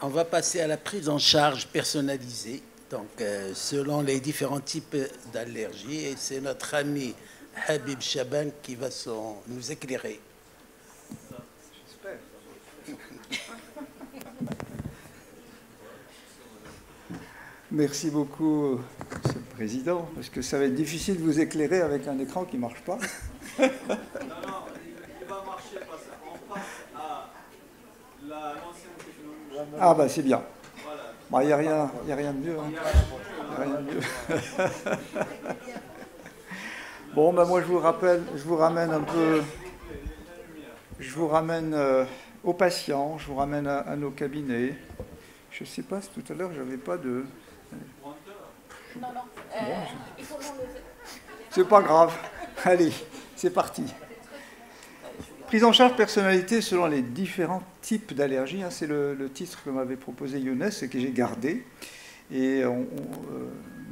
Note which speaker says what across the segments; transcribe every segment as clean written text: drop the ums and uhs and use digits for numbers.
Speaker 1: On va passer à la prise en charge personnalisée, donc selon les différents types d'allergies. Et c'est notre ami Habib Chaban qui va nous éclairer.
Speaker 2: Merci beaucoup, Monsieur le Président, parce que ça va être difficile de vous éclairer avec un écran qui ne marche pas.
Speaker 3: Non, il va marcher parce qu'on passe à l'ancienne technologie.
Speaker 2: Ah, bah c'est bien.
Speaker 3: Voilà.
Speaker 2: Il n'y a rien de mieux. Hein. Y a rien de mieux. Bon, bah, moi, je vous ramène un peu... Je vous ramène aux patients, je vous ramène à nos cabinets. Je ne sais pas si tout à l'heure, je n'avais pas de...
Speaker 4: Non, il faut l'enlever.
Speaker 2: C'est pas grave. Allez, c'est parti. Prise en charge personnalité selon les différents types d'allergies. Hein, c'est le titre que m'avait proposé Younes et que j'ai gardé. Et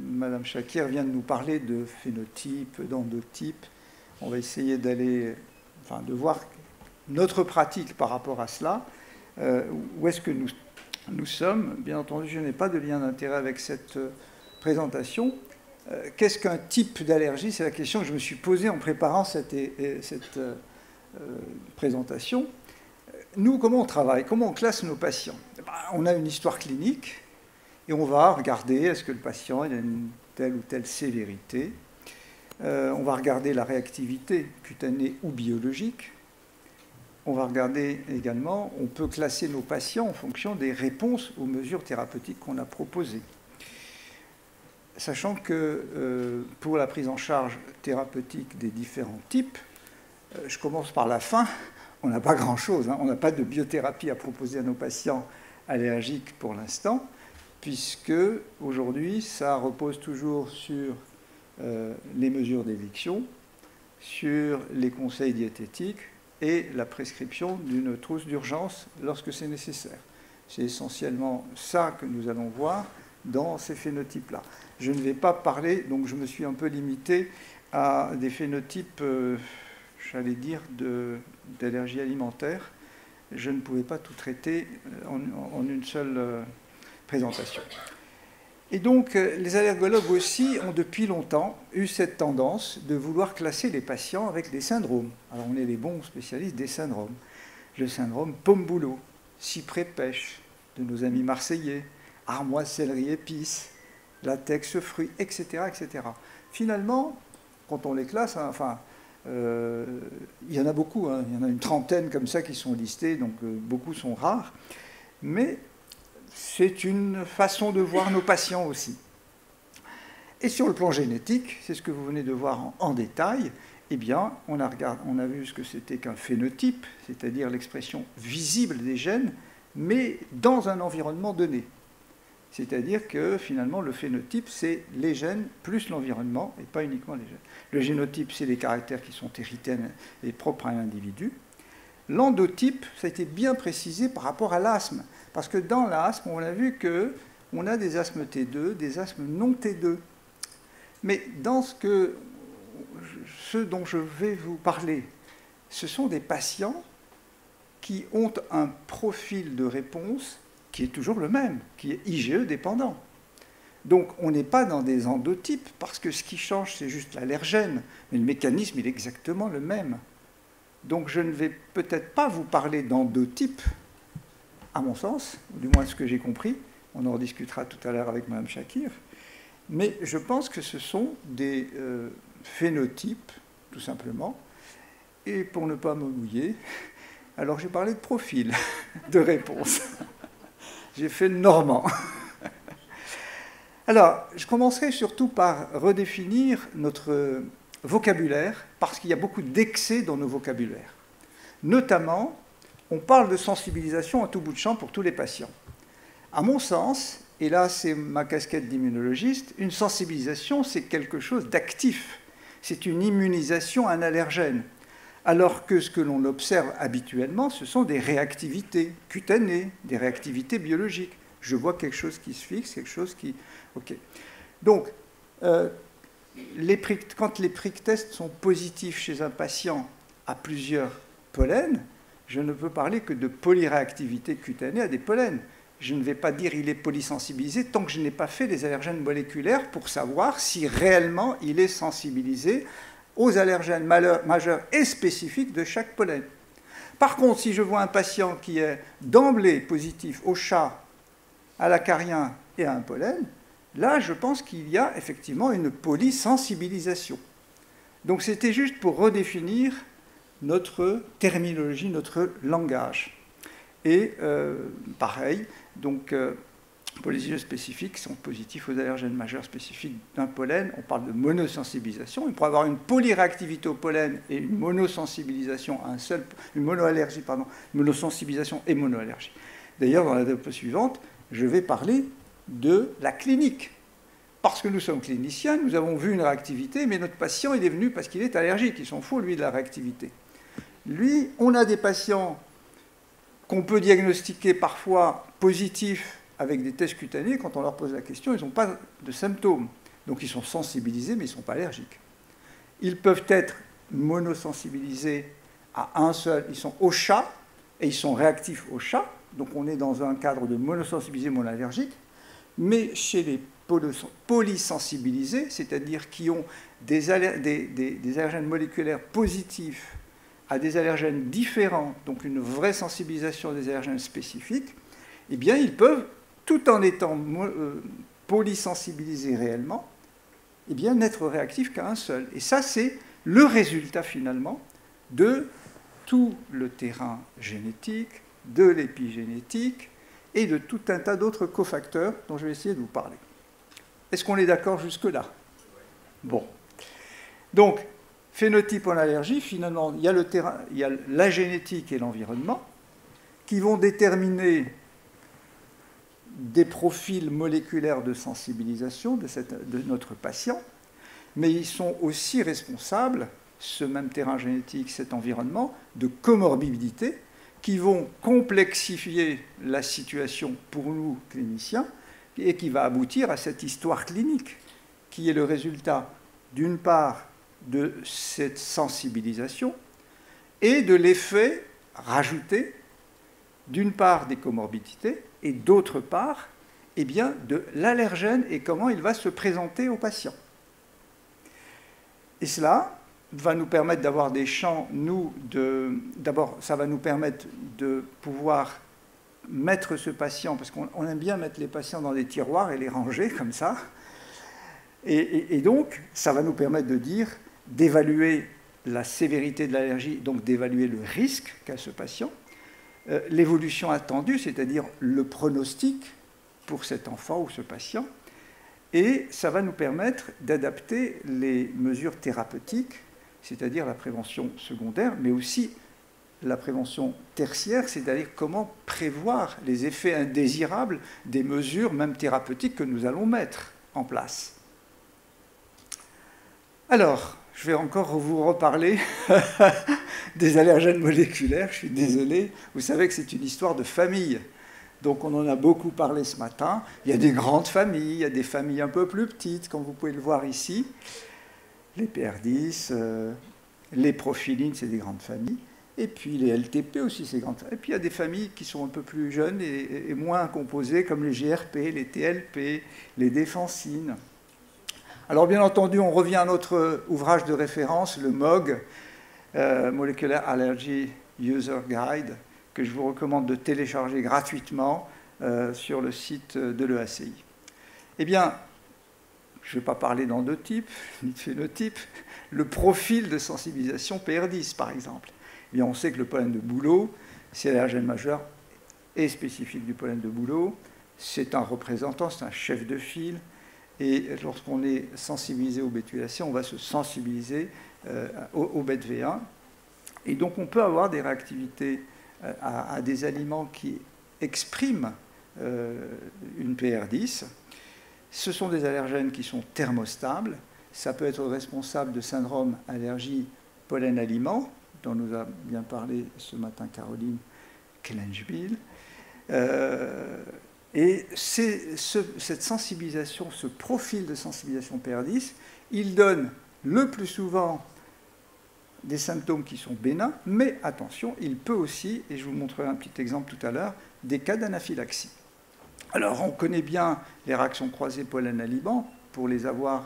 Speaker 2: Madame Chakir vient de nous parler de phénotypes, d'endotypes. On va essayer de voir notre pratique par rapport à cela. Où est-ce que nous sommes? Bien entendu, je n'ai pas de lien d'intérêt avec cette présentation. Qu'est-ce qu'un type d'allergie? C'est la question que je me suis posée en préparant cette présentation. Nous, comment on travaille? Comment on classe nos patients? On a une histoire clinique et on va regarder est-ce que le patient a une telle ou telle sévérité. On va regarder la réactivité cutanée ou biologique. On va regarder également, on peut classer nos patients en fonction des réponses aux mesures thérapeutiques qu'on a proposées. Sachant que pour la prise en charge thérapeutique des différents types, je commence par la fin, on n'a pas grand-chose, hein, on n'a pas de biothérapie à proposer à nos patients allergiques pour l'instant, puisque aujourd'hui, ça repose toujours sur les mesures d'éviction, sur les conseils diététiques, et la prescription d'une trousse d'urgence lorsque c'est nécessaire. C'est essentiellement ça que nous allons voir dans ces phénotypes-là. Je ne vais pas parler, donc je me suis un peu limité à des phénotypes, j'allais dire, d'allergie alimentaire. Je ne pouvais pas tout traiter en une seule présentation. Et donc, les allergologues aussi ont depuis longtemps eu cette tendance de vouloir classer les patients avec des syndromes. Alors, on est les bons spécialistes des syndromes. Le syndrome pomme-bouleau, cyprès-pêche, de nos amis marseillais, armoise, céleri, épices, latex, fruits, etc., etc. Finalement, quand on les classe, hein, il y en a beaucoup, hein, il y en a une trentaine comme ça qui sont listés, donc beaucoup sont rares, mais c'est une façon de voir nos patients aussi. Et sur le plan génétique, c'est ce que vous venez de voir en détail, eh bien, on a vu ce que c'était qu'un phénotype, c'est-à-dire l'expression visible des gènes, mais dans un environnement donné. C'est-à-dire que finalement, le phénotype, c'est les gènes plus l'environnement, et pas uniquement les gènes. Le génotype, c'est les caractères qui sont hérités et propres à l'individu. L'endotype, ça a été bien précisé par rapport à l'asthme. Parce que dans l'asthme, on a vu qu'on a des asthmes T2, des asthmes non T2. Mais dans ce dont je vais vous parler, ce sont des patients qui ont un profil de réponse qui est toujours le même, qui est IgE dépendant. Donc on n'est pas dans des endotypes, parce que ce qui change, c'est juste l'allergène, mais le mécanisme, il est exactement le même. Donc je ne vais peut-être pas vous parler d'endotypes, à mon sens, ou du moins ce que j'ai compris, on en rediscutera tout à l'heure avec Mme Chakir, mais je pense que ce sont des phénotypes, tout simplement, et pour ne pas me mouiller, alors j'ai parlé de profil de réponse. J'ai fait le normand. Alors, je commencerai surtout par redéfinir notre vocabulaire, parce qu'il y a beaucoup d'excès dans nos vocabulaires. Notamment, on parle de sensibilisation à tout bout de champ pour tous les patients. À mon sens, et là c'est ma casquette d'immunologiste, une sensibilisation c'est quelque chose d'actif. C'est une immunisation à un allergène. Alors que ce que l'on observe habituellement, ce sont des réactivités cutanées, des réactivités biologiques. Je vois quelque chose qui se fixe, quelque chose qui... OK. Donc, quand les prick tests sont positifs chez un patient à plusieurs pollens, je ne peux parler que de polyréactivité cutanée à des pollens. je ne vais pas dire il est polysensibilisé tant que je n'ai pas fait les allergènes moléculaires pour savoir si réellement il est sensibilisé aux allergènes majeurs et spécifiques de chaque pollen. Par contre, si je vois un patient qui est d'emblée positif au chat, à l'acarien et à un pollen, là, je pense qu'il y a effectivement une polysensibilisation. Donc c'était juste pour redéfinir notre terminologie, notre langage. Et pareil, donc polysygeux spécifiques sont positifs aux allergènes majeurs spécifiques d'un pollen. On parle de monosensibilisation. Il pourrait avoir une polyréactivité au pollen et une monosensibilisation à un seul, une monoallergie, pardon, monosensibilisation et monoallergie. D'ailleurs, dans la diapo suivante, je vais parler de la clinique. Parce que nous sommes cliniciens, nous avons vu une réactivité, mais notre patient, il est venu parce qu'il est allergique. Il s'en fout, lui, de la réactivité. Lui, on a des patients qu'on peut diagnostiquer parfois positifs avec des tests cutanés. Quand on leur pose la question, ils n'ont pas de symptômes. Donc ils sont sensibilisés, mais ils ne sont pas allergiques. Ils peuvent être monosensibilisés à un seul. Ils sont au chat et ils sont réactifs au chat. Donc on est dans un cadre de monosensibilisés, monoallergiques. Mais chez les polysensibilisés, c'est-à-dire qui ont des allergènes moléculaires positifs à des allergènes différents, donc une vraie sensibilisation des allergènes spécifiques, eh bien, ils peuvent, tout en étant polysensibilisés réellement, eh bien, n'être réactifs qu'à un seul. Et ça, c'est le résultat, finalement, de tout le terrain génétique, de l'épigénétique et de tout un tas d'autres cofacteurs dont je vais essayer de vous parler. Est-ce qu'on est d'accord jusque-là? Bon. Donc, phénotype en allergie, finalement, il y a le terrain, il y a la génétique et l'environnement qui vont déterminer des profils moléculaires de sensibilisation de notre patient, mais ils sont aussi responsables, ce même terrain génétique, cet environnement, de comorbidités qui vont complexifier la situation pour nous, cliniciens, et qui va aboutir à cette histoire clinique, qui est le résultat, d'une part, de cette sensibilisation et de l'effet rajouté, d'une part, des comorbidités, et d'autre part, eh bien, de l'allergène et comment il va se présenter au patient. Et cela va nous permettre d'avoir des champs, d'abord, ça va nous permettre de pouvoir mettre ce patient, parce qu'on aime bien mettre les patients dans des tiroirs et les ranger comme ça, et donc, ça va nous permettre de dire, d'évaluer la sévérité de l'allergie, donc d'évaluer le risque qu'a ce patient, l'évolution attendue, c'est-à-dire le pronostic pour cet enfant ou ce patient, et ça va nous permettre d'adapter les mesures thérapeutiques, c'est-à-dire la prévention secondaire, mais aussi la prévention tertiaire, c'est-à-dire comment prévoir les effets indésirables des mesures, même thérapeutiques, que nous allons mettre en place. Alors, je vais encore vous reparler des allergènes moléculaires, je suis désolé. Vous savez que c'est une histoire de famille. Donc on en a beaucoup parlé ce matin. Il y a des grandes familles, il y a des familles un peu plus petites, comme vous pouvez le voir ici. Les PR10, les profilines, c'est des grandes familles. Et puis les LTP aussi, c'est grandes familles. Et puis il y a des familles qui sont un peu plus jeunes et moins composées, comme les GRP, les TLP, les défensines. Alors bien entendu, on revient à notre ouvrage de référence, le MOG, Molecular Allergy User Guide, que je vous recommande de télécharger gratuitement sur le site de l'EACI. Eh bien, je ne vais pas parler d'endotype, ni de phénotype, le profil de sensibilisation PR10, par exemple. Eh bien, on sait que le pollen de bouleau, c'est l'allergène majeur et spécifique du pollen de bouleau. C'est un représentant, c'est un chef de file. Et lorsqu'on est sensibilisé aux bétulacées, on va se sensibiliser au BET-V1. Et donc on peut avoir des réactivités à des aliments qui expriment une PR10. Ce sont des allergènes qui sont thermostables. Ça peut être responsable de syndrome allergie pollen-aliment, dont nous a bien parlé ce matin Caroline Klenschbill. Et cette sensibilisation, ce profil de sensibilisation PR10, il donne le plus souvent des symptômes qui sont bénins, mais attention, il peut aussi, et je vous montrerai un petit exemple tout à l'heure, des cas d'anaphylaxie. Alors, on connaît bien les réactions croisées pollen-aliment, pour les avoir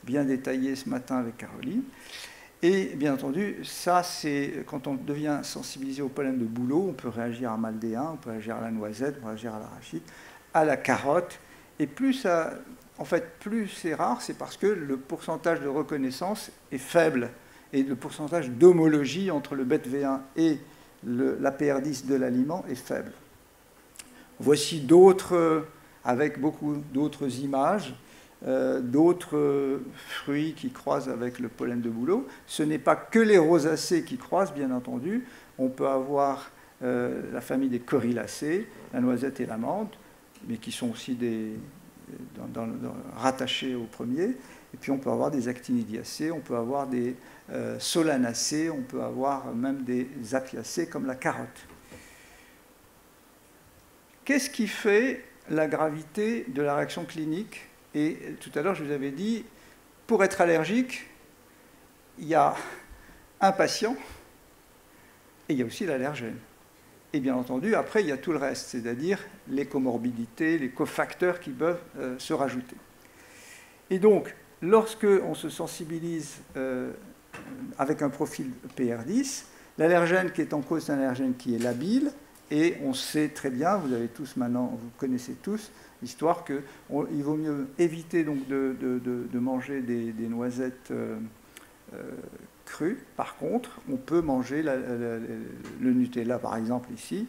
Speaker 2: bien détaillées ce matin avec Caroline. Et bien entendu, ça, c'est quand on devient sensibilisé au pollen de bouleau, on peut réagir à maldéen, on peut réagir à la noisette, on peut réagir à l'arachide, à la carotte. Et plus ça, en fait, plus c'est rare, c'est parce que le pourcentage de reconnaissance est faible et le pourcentage d'homologie entre le BET-V1 et la PR10 de l'aliment est faible. Voici d'autres, avec beaucoup d'autres images, d'autres fruits qui croisent avec le pollen de bouleau. Ce n'est pas que les rosacées qui croisent, bien entendu. On peut avoir la famille des corylacées, la noisette et l'amande, mais qui sont aussi rattachés au premier. Et puis on peut avoir des actinidiacées, on peut avoir des solanacées, on peut avoir même des apiacées comme la carotte. Qu'est-ce qui fait la gravité de la réaction clinique? Et tout à l'heure, je vous avais dit, pour être allergique, il y a un patient et il y a aussi l'allergène. Et bien entendu, après, il y a tout le reste, c'est-à-dire les comorbidités, les cofacteurs qui peuvent se rajouter. Et donc, lorsque on se sensibilise avec un profil PR10, l'allergène qui est en cause, c'est un allergène qui est labile, et on sait très bien, vous avez tous maintenant, vous connaissez tous, l'histoire qu'il vaut mieux éviter donc de manger des noisettes crues. Par contre, on peut manger le Nutella, par exemple, ici,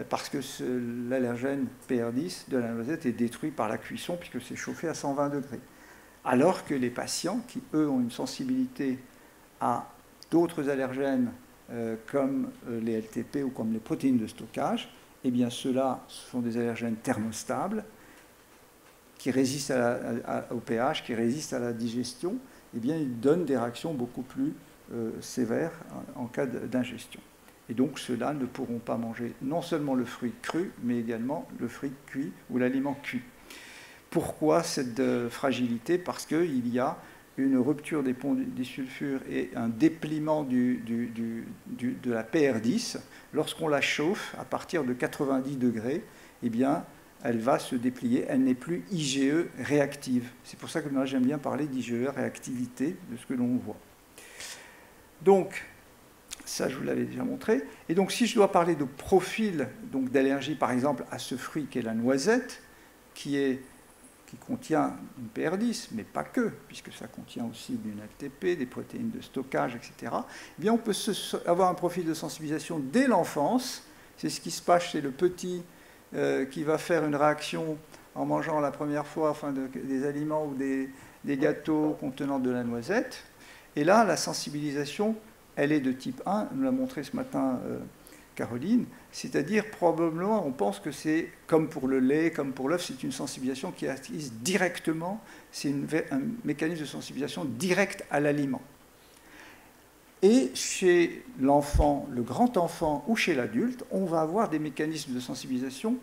Speaker 2: parce que l'allergène PR10 de la noisette est détruit par la cuisson, puisque c'est chauffé à 120 degrés. Alors que les patients qui, eux, ont une sensibilité à d'autres allergènes, comme les LTP ou comme les protéines de stockage, eh bien ceux-là, ce sont des allergènes thermostables qui résistent au pH, qui résistent à la digestion, eh bien ils donnent des réactions beaucoup plus sévères en cas d'ingestion. Et donc ceux-là ne pourront pas manger non seulement le fruit cru, mais également le fruit cuit ou l'aliment cuit. Pourquoi cette fragilité? Parce qu'il y a une rupture des ponts disulfures et un dépliement de la PR10. Lorsqu'on la chauffe à partir de 90 degrés, eh bien, elle va se déplier, elle n'est plus IgE réactive. C'est pour ça que moi j'aime bien parler d'IgE réactivité, de ce que l'on voit. Donc, ça je vous l'avais déjà montré. Et donc si je dois parler de profil d'allergie, par exemple, à ce fruit qu'est la noisette, qui contient une PR10, mais pas que, puisque ça contient aussi d'une LTP, des protéines de stockage, etc., eh bien on peut avoir un profil de sensibilisation dès l'enfance. C'est ce qui se passe chez le petit qui va faire une réaction en mangeant la première fois des aliments ou des gâteaux contenant de la noisette. Et là, la sensibilisation, elle est de type 1, nous l'a montré ce matin Caroline, c'est-à-dire probablement, on pense que c'est comme pour le lait, comme pour l'œuf, c'est une sensibilisation qui active directement, c'est un mécanisme de sensibilisation direct à l'aliment. Et chez l'enfant, le grand enfant ou chez l'adulte, on va avoir des mécanismes de sensibilisation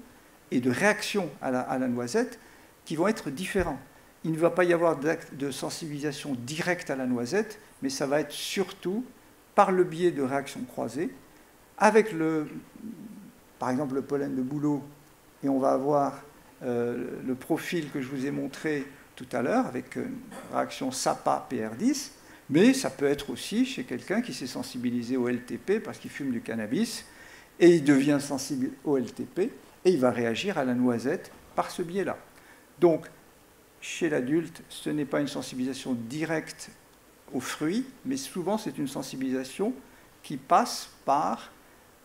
Speaker 2: et de réaction à la noisette qui vont être différents. Il ne va pas y avoir de sensibilisation directe à la noisette, mais ça va être surtout par le biais de réactions croisées, avec par exemple le pollen de bouleau, et on va avoir le profil que je vous ai montré tout à l'heure, avec une réaction SAPA-PR10, mais ça peut être aussi chez quelqu'un qui s'est sensibilisé au LTP parce qu'il fume du cannabis, et il devient sensible au LTP, et il va réagir à la noisette par ce biais-là. Donc, chez l'adulte, ce n'est pas une sensibilisation directe aux fruits, mais souvent c'est une sensibilisation qui passe par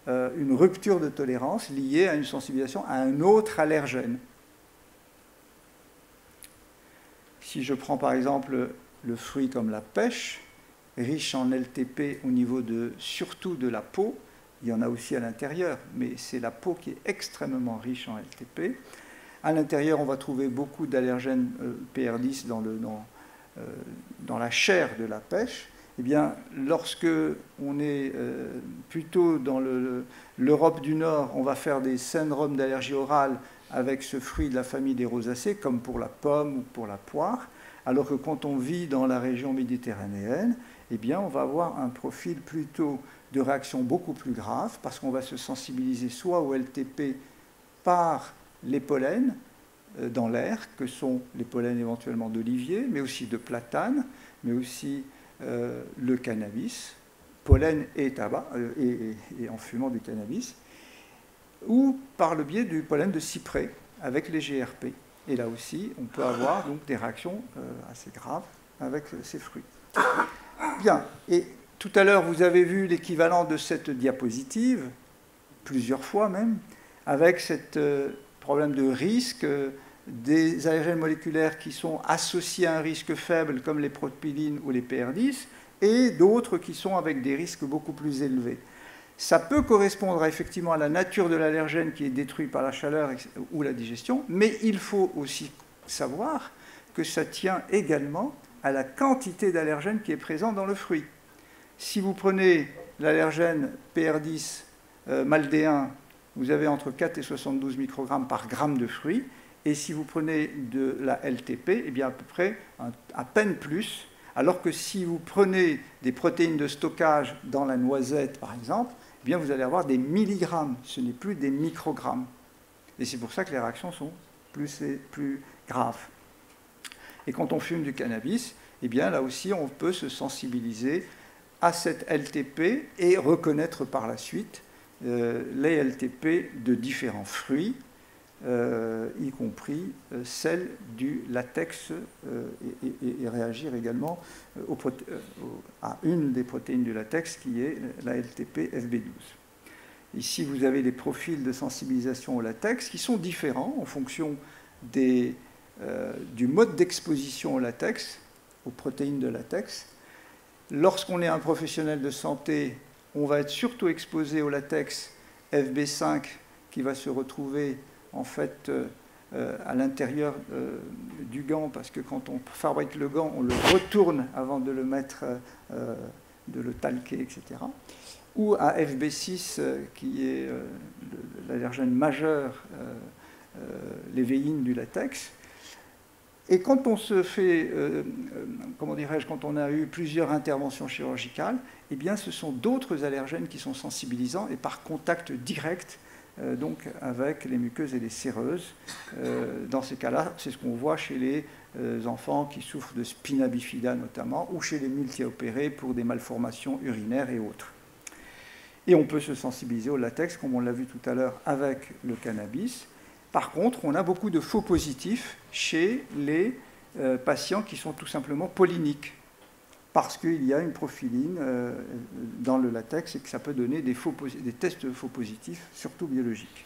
Speaker 2: une rupture de tolérance liée à une sensibilisation à un autre allergène. Si je prends par exemple le fruit comme la pêche, riche en LTP au niveau surtout de la peau, il y en a aussi à l'intérieur, mais c'est la peau qui est extrêmement riche en LTP. À l'intérieur, on va trouver beaucoup d'allergènes PR10 dans la chair de la pêche. Eh bien, lorsque on est plutôt dans l'Europe du Nord, on va faire des syndromes d'allergie orale avec ce fruit de la famille des rosacées, comme pour la pomme ou pour la poire, alors que quand on vit dans la région méditerranéenne, eh bien, on va avoir un profil plutôt de réaction beaucoup plus grave, parce qu'on va se sensibiliser soit au LTP par les pollens, dans l'air, que sont les pollens éventuellement d'olivier, mais aussi de platane, mais aussi le cannabis, pollen et tabac, et en fumant du cannabis, ou par le biais du pollen de cyprès avec les GRP. Et là aussi, on peut avoir donc des réactions assez graves avec ces fruits. Bien, et tout à l'heure, vous avez vu l'équivalent de cette diapositive, plusieurs fois même, avec ce problème de risque des allergènes moléculaires qui sont associés à un risque faible, comme les propylines ou les PR10, et d'autres qui sont avec des risques beaucoup plus élevés. Ça peut correspondre effectivement à la nature de l'allergène qui est détruit par la chaleur ou la digestion, mais il faut aussi savoir que ça tient également à la quantité d'allergène qui est présent dans le fruit. Si vous prenez l'allergène PR10 maldéen, vous avez entre 4 et 72 microgrammes par gramme de fruit, et si vous prenez de la LTP, eh bien à peu près à peine plus, alors que si vous prenez des protéines de stockage dans la noisette, par exemple, eh bien vous allez avoir des milligrammes, ce n'est plus des microgrammes. Et c'est pour ça que les réactions sont plus graves. Et quand on fume du cannabis, eh bien là aussi on peut se sensibiliser à cette LTP et reconnaître par la suite les LTP de différents fruits, y compris celle du latex, et réagir également à une des protéines du latex qui est la LTP FB12. Ici, vous avez les profils de sensibilisation au latex qui sont différents en fonction du mode d'exposition au latex, aux protéines de latex. Lorsqu'on est un professionnel de santé, on va être surtout exposé au latex FB5 qui va se retrouver en fait à l'intérieur du gant, parce que quand on fabrique le gant, on le retourne avant de le mettre, de le talquer, etc. Ou à FB6, qui est l'allergène majeur, l'évéine du latex. Et quand on se fait, comment dirais-je, quand on a eu plusieurs interventions chirurgicales, eh bien ce sont d'autres allergènes qui sont sensibilisants et par contact direct donc avec les muqueuses et les séreuses. Dans ces cas-là, c'est ce qu'on voit chez les enfants qui souffrent de spina bifida notamment, ou chez les multi-opérés pour des malformations urinaires et autres. Et on peut se sensibiliser au latex, comme on l'a vu tout à l'heure avec le cannabis. Par contre, on a beaucoup de faux positifs chez les patients qui sont tout simplement polliniques, parce qu'il y a une prophyline dans le latex et que ça peut donner des tests faux positifs, surtout biologiques.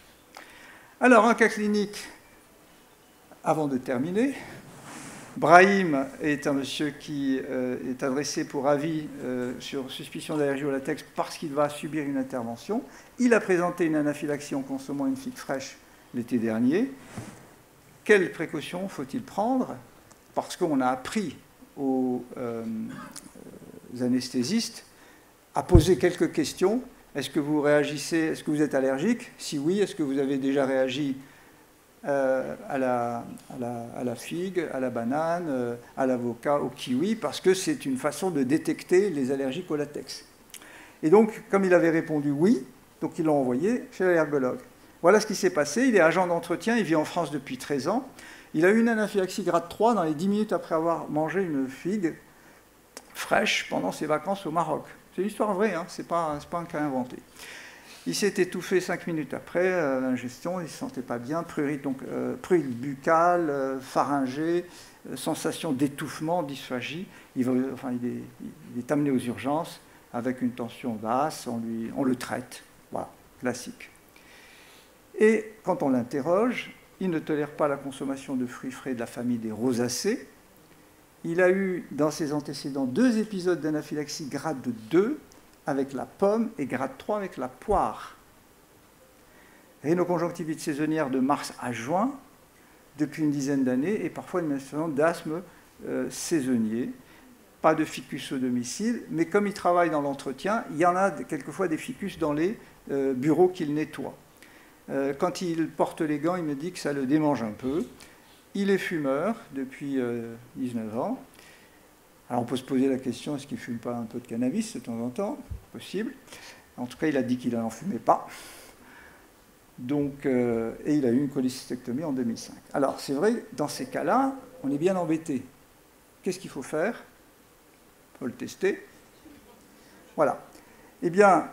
Speaker 2: Alors, un cas clinique, avant de terminer. Brahim est un monsieur qui est adressé pour avis sur suspicion d'allergie au latex parce qu'il va subir une intervention. Il a présenté une anaphylaxie en consommant une figue fraîche l'été dernier. Quelles précautions faut-il prendre? Parce qu'on a appris aux anesthésistes à poser quelques questions. Est-ce que vous réagissez? Est-ce que vous êtes allergique? Si oui, est-ce que vous avez déjà réagi à la figue, à la banane, à l'avocat, au kiwi? Parce que c'est une façon de détecter les allergiques au latex. Et donc, comme il avait répondu oui, donc ils l'ont envoyé chez l'allergologue. Voilà ce qui s'est passé. Il est agent d'entretien, il vit en France depuis 13 ans. Il a eu une anaphylaxie grade 3 dans les 10 minutes après avoir mangé une figue fraîche pendant ses vacances au Maroc. C'est une histoire vraie, hein, c'est pas un cas inventé. Il s'est étouffé 5 minutes après l'ingestion, il ne se sentait pas bien, prurit buccale, pharyngée, sensation d'étouffement, dysphagie. Il est amené aux urgences avec une tension basse, on le traite. Voilà, classique. Et quand on l'interroge, il ne tolère pas la consommation de fruits frais de la famille des rosacées. Il a eu dans ses antécédents 2 épisodes d'anaphylaxie grade 2 avec la pomme et grade 3 avec la poire. Rhinoconjonctivite saisonnière de mars à juin depuis une dizaine d'années et parfois une manifestation d'asthme saisonnier. Pas de ficus au domicile, mais comme il travaille dans l'entretien, il y en a quelquefois des ficus dans les bureaux qu'il nettoie. Quand il porte les gants, il me dit que ça le démange un peu. Il est fumeur depuis 19 ans. Alors on peut se poser la question, est-ce qu'il ne fume pas un peu de cannabis de temps en temps? Possible. En tout cas, il a dit qu'il n'en fumait pas. Donc, et il a eu une cholécystectomie en 2005. Alors, c'est vrai, dans ces cas-là, on est bien embêté. Qu'est-ce qu'il faut faire? Il faut le tester. Voilà. Eh bien,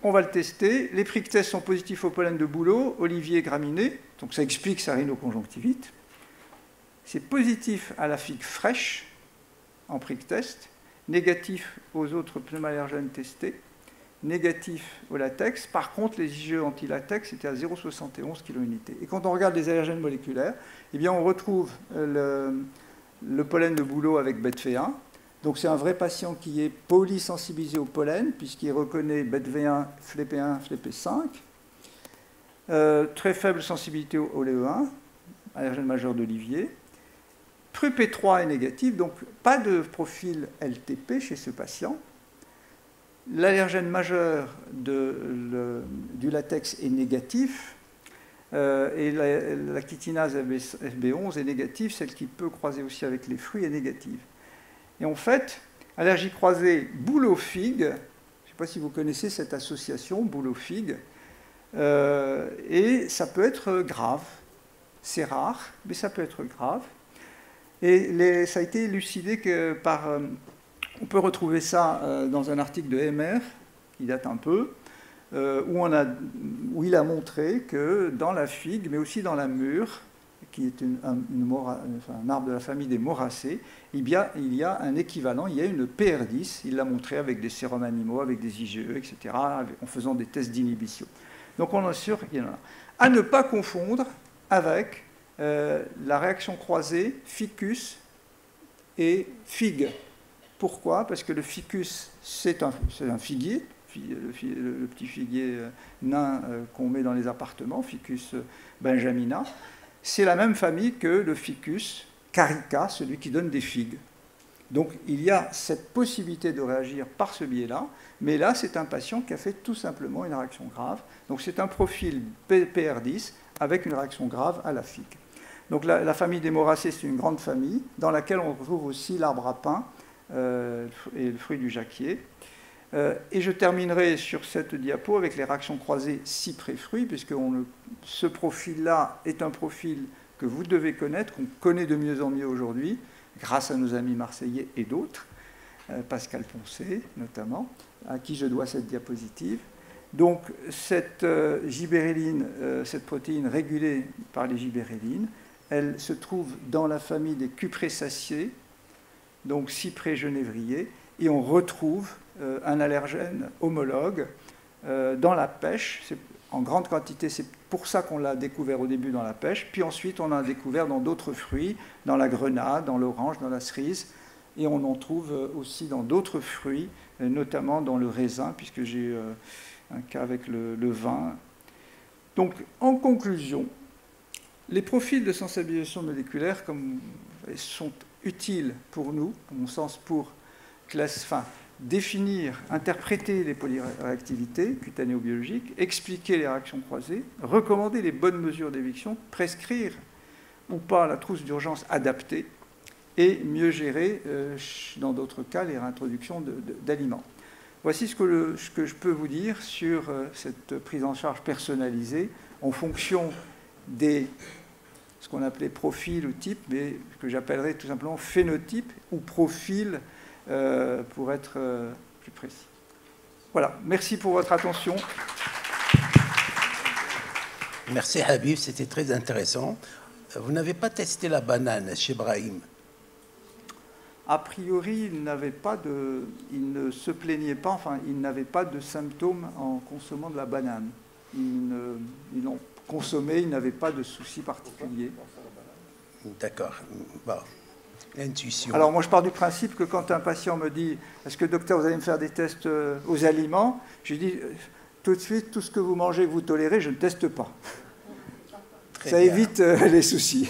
Speaker 2: on va le tester. Les prick tests sont positifs au pollen de bouleau, olivier, graminées. Donc, ça explique sa rhinoconjonctivite. C'est positif à la figue fraîche en prick test, négatif aux autres pneumallergènes testés, négatif au latex. Par contre, les IgE anti-latex étaient à 0,71 kU/unité. Et quand on regarde les allergènes moléculaires, eh bien, on retrouve le pollen de bouleau avec BETV1. Donc, c'est un vrai patient qui est polysensibilisé au pollen, puisqu'il reconnaît BETV1, FLEP1, FLEP5. Très faible sensibilité au LE1, allergène majeur d'Olivier. TRUP3 est négatif, donc pas de profil LTP chez ce patient. L'allergène majeur du latex est négatif, et la chitinase FB11 est négative, celle qui peut croiser aussi avec les fruits est négative. Et en fait, allergie croisée bouleau-figue, je ne sais pas si vous connaissez cette association, bouleau-figue, et ça peut être grave. C'est rare, mais ça peut être grave. Et ça a été élucidé que on peut retrouver ça dans un article de MR, qui date un peu, où il a montré que dans la figue, mais aussi dans la mûre, qui est un arbre de la famille des moracées, il y a un équivalent, il y a une PR10, il l'a montré avec des sérums animaux, avec des IgE, etc., en faisant des tests d'inhibition. Donc on est sûr qu'il y en a. À ne pas confondre avec la réaction croisée ficus et figue. Pourquoi? Parce que le ficus, c'est un figuier, le petit figuier nain qu'on met dans les appartements, Ficus benjamina. C'est la même famille que le Ficus carica, celui qui donne des figues. Donc il y a cette possibilité de réagir par ce biais-là, mais là c'est un patient qui a fait tout simplement une réaction grave. Donc c'est un profil PR10 avec une réaction grave à la figue. Donc la famille des moracées, c'est une grande famille dans laquelle on retrouve aussi l'arbre à pain et le fruit du jacquier. Et je terminerai sur cette diapo avec les réactions croisées cyprès-fruits, puisque ce profil-là est un profil que vous devez connaître, qu'on connaît de mieux en mieux aujourd'hui, grâce à nos amis marseillais et d'autres, Pascal Poncet notamment, à qui je dois cette diapositive. Donc cette gibérelline, cette protéine régulée par les gibérellines, elle se trouve dans la famille des cupressacées, donc cyprès genévrier, et on retrouve un allergène homologue dans la pêche, en grande quantité, c'est pour ça qu'on l'a découvert au début dans la pêche, puis ensuite on l'a découvert dans d'autres fruits, dans la grenade, dans l'orange, dans la cerise, et on en trouve aussi dans d'autres fruits, notamment dans le raisin, puisque j'ai un cas avec le vin. Donc, en conclusion, les profils de sensibilisation moléculaire sont utiles pour nous, à mon sens, pour définir, interpréter les polyréactivités cutanéo-biologiques, expliquer les réactions croisées, recommander les bonnes mesures d'éviction, prescrire ou pas la trousse d'urgence adaptée et mieux gérer, dans d'autres cas, les réintroductions d'aliments. Voici ce que je peux vous dire sur cette prise en charge personnalisée en fonction ce qu'on appelait profil ou type, mais que j'appellerais tout simplement phénotype ou profil pour être plus précis. Voilà, merci pour votre attention.
Speaker 1: Merci Habib, c'était très intéressant. Vous n'avez pas testé la banane chez Brahim?
Speaker 2: A priori, il ne se plaignait pas, enfin, il n'avait pas de symptômes en consommant de la banane. Ils l'ont consommé, il n'avait pas de soucis particuliers.
Speaker 1: D'accord. Bon. L'intuition.
Speaker 2: Alors moi je pars du principe que quand un patient me dit « Est-ce que docteur vous allez me faire des tests aux aliments ?» Je dis tout de suite, tout ce que vous mangez, que vous tolérez, je ne teste pas. Ça évite les soucis.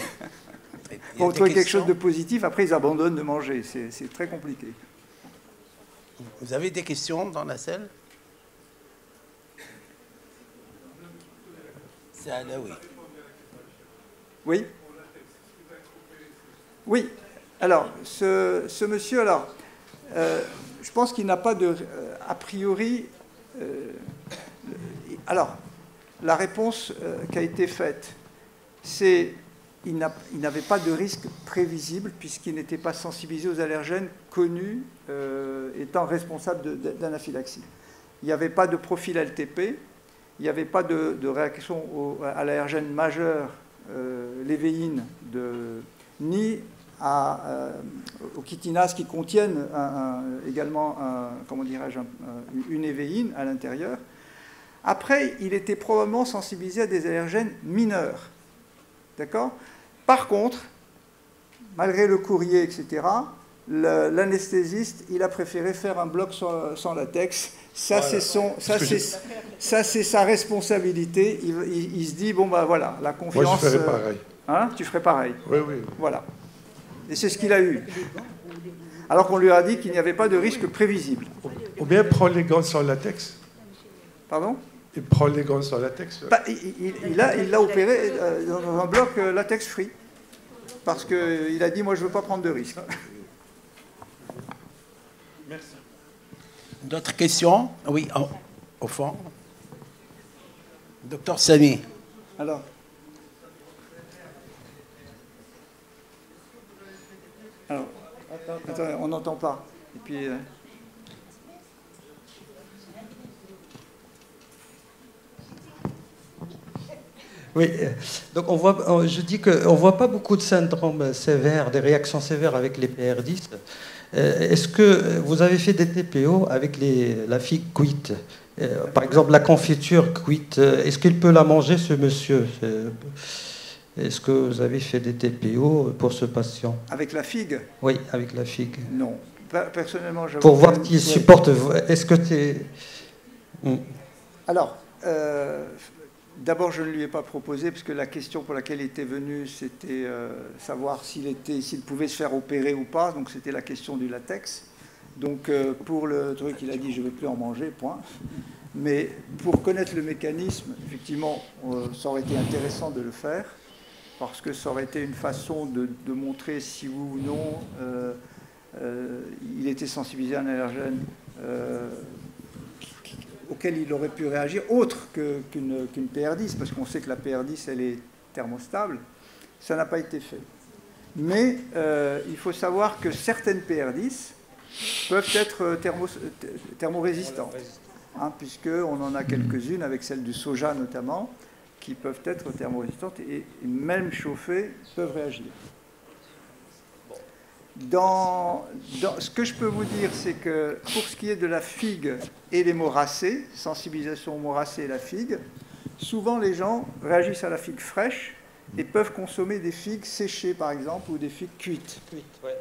Speaker 2: Pour trouver quelque chose de positif, après ils abandonnent de manger. C'est très compliqué.
Speaker 1: Vous avez des questions dans la salle? C'est Alaoui.
Speaker 2: Oui. Oui. Alors, ce monsieur, je pense qu'il n'a pas de... a priori... alors, la réponse qui a été faite, c'est qu'il n'avait pas de risque prévisible puisqu'il n'était pas sensibilisé aux allergènes connus étant responsables d'anaphylaxie. Il n'y avait pas de profil LTP, il n'y avait pas de réaction à l'allergène majeur, l'évéine, ni aux chitinases qui contiennent également une évéine à l'intérieur. Après, il était probablement sensibilisé à des allergènes mineurs. D'accord ? Par contre, malgré le courrier, etc., l'anesthésiste, il a préféré faire un bloc sans latex. Ça, c'est sa responsabilité. Il se dit, bon, ben voilà, la confiance...
Speaker 5: Moi, je ferais pareil.
Speaker 2: Hein, tu ferais pareil.
Speaker 5: Oui, oui.
Speaker 2: Voilà. Et c'est ce qu'il a eu. Alors qu'on lui a dit qu'il n'y avait pas de risque prévisible.
Speaker 5: Ou bien prendre les gants sans latex.
Speaker 2: Pardon ?
Speaker 5: Il prend les gants sans latex.
Speaker 2: Bah, il l'a opéré dans un bloc latex free. Parce qu'il a dit, moi, je ne veux pas prendre de risque.
Speaker 5: Merci.
Speaker 1: D'autres questions? Oui, au fond. Docteur Samy.
Speaker 2: Alors. Attends, on n'entend pas. Et puis...
Speaker 6: Oui, donc je dis qu'on ne voit pas beaucoup de syndromes sévères, des réactions sévères avec les PR10. Est-ce que vous avez fait des TPO avec la figue cuite? Par exemple, la confiture cuite, est-ce qu'il peut la manger, ce monsieur? Est-ce que vous avez fait des TPO pour ce patient?
Speaker 2: Avec la figue?
Speaker 6: Oui, avec la figue.
Speaker 2: Non. Personnellement, je...
Speaker 6: Pour voir s'il supporte... Est-ce que c'est...
Speaker 2: Alors... D'abord, je ne lui ai pas proposé, parce que la question pour laquelle il était venu, c'était savoir s'il pouvait se faire opérer ou pas. Donc, c'était la question du latex. Donc, pour le truc, il a dit « je ne vais plus en manger, point ». Mais pour connaître le mécanisme, effectivement, ça aurait été intéressant de le faire, parce que ça aurait été une façon de montrer si oui ou non il était sensibilisé à un allergène auquel il aurait pu réagir, autre qu'une PR10, parce qu'on sait que la PR10, elle est thermostable. Ça n'a pas été fait. Mais il faut savoir que certaines PR10 peuvent être thermorésistantes, hein, puisqu'on en a quelques-unes, avec celle du soja notamment, qui peuvent être thermorésistantes et même chauffées peuvent réagir. Ce que je peux vous dire, c'est que pour ce qui est de la figue et les moracées, sensibilisation aux moracées et la figue, souvent les gens réagissent à la figue fraîche et peuvent consommer des figues séchées, par exemple, ou des figues cuites,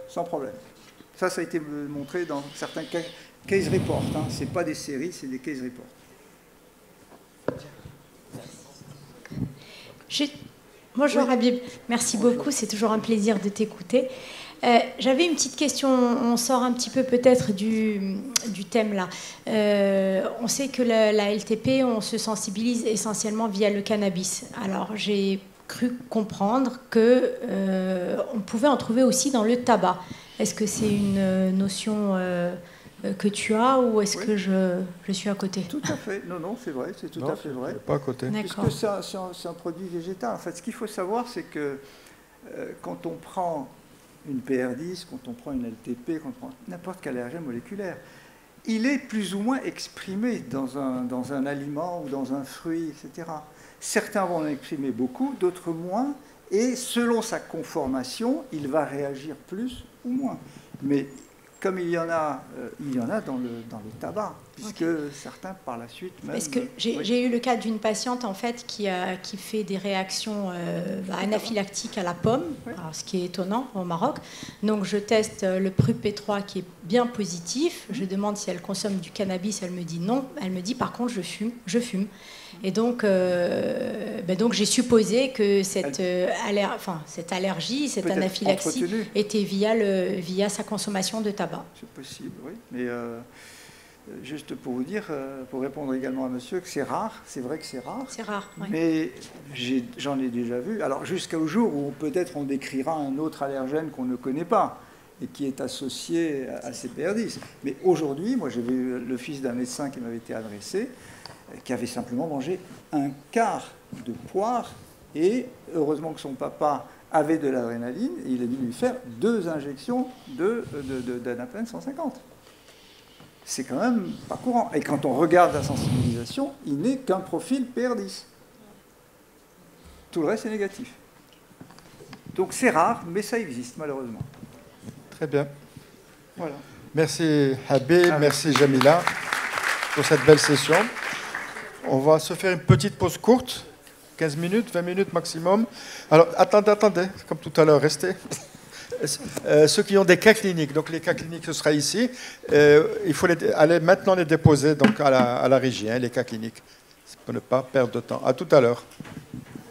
Speaker 2: sans problème. Ça a été montré dans certains case reports. Hein. Ce n'est pas des séries, c'est des case reports.
Speaker 7: Bonjour Habib, merci beaucoup, c'est toujours un plaisir de t'écouter. J'avais une petite question, on sort un petit peu peut-être du thème là. On sait que la LTP, on se sensibilise essentiellement via le cannabis. Alors j'ai cru comprendre qu'on pouvait en trouver aussi dans le tabac. Est-ce que c'est une notion que tu as ou est-ce que je suis à côté?
Speaker 2: Tout à fait, non, c'est vrai, c'est tout à fait vrai.
Speaker 5: Pas à côté.
Speaker 2: Puisque c'est un produit végétal. En fait, ce qu'il faut savoir, c'est que quand on prend une PR10, quand on prend une LTP, quand on prend n'importe quel allergène moléculaire, il est plus ou moins exprimé dans un aliment ou dans un fruit, etc. Certains vont en exprimer beaucoup, d'autres moins, et selon sa conformation, il va réagir plus ou moins. Mais comme il y en a dans le tabac, puisque certains par la suite même...
Speaker 7: Parce que j'ai eu le cas d'une patiente en fait qui fait des réactions anaphylactiques à la pomme, alors, ce qui est étonnant au Maroc. Donc je teste le PRUP-P3 qui est bien positif. Je demande si elle consomme du cannabis, elle me dit non. Elle me dit par contre je fume. Et donc, donc j'ai supposé que cette allergie, cette anaphylaxie était via sa consommation de tabac.
Speaker 2: C'est possible, oui. Mais juste pour vous dire, pour répondre également à monsieur, que c'est rare, c'est vrai que c'est rare.
Speaker 7: C'est rare, oui.
Speaker 2: Mais j'en ai déjà vu. Alors jusqu'au jour où peut-être on décrira un autre allergène qu'on ne connaît pas. et qui est associé à ces PR10. Mais aujourd'hui, moi j'ai vu le fils d'un médecin qui m'avait été adressé, qui avait simplement mangé un quart de poire, et heureusement que son papa avait de l'adrénaline, et il a dû lui faire 2 injections d'Anapen 150. C'est quand même pas courant. Et quand on regarde la sensibilisation, il n'est qu'un profil PR10. Tout le reste est négatif. Donc c'est rare, mais ça existe malheureusement.
Speaker 5: Très bien.
Speaker 2: Voilà.
Speaker 5: Merci Habib, merci Jamila pour cette belle session. On va se faire une petite pause courte, 15 minutes, 20 minutes maximum. Alors attendez, comme tout à l'heure, restez. Ceux qui ont des cas cliniques, donc les cas cliniques, ce sera ici. Il faut aller maintenant les déposer donc, à la régie, hein, les cas cliniques, pour ne pas perdre de temps. À tout à l'heure.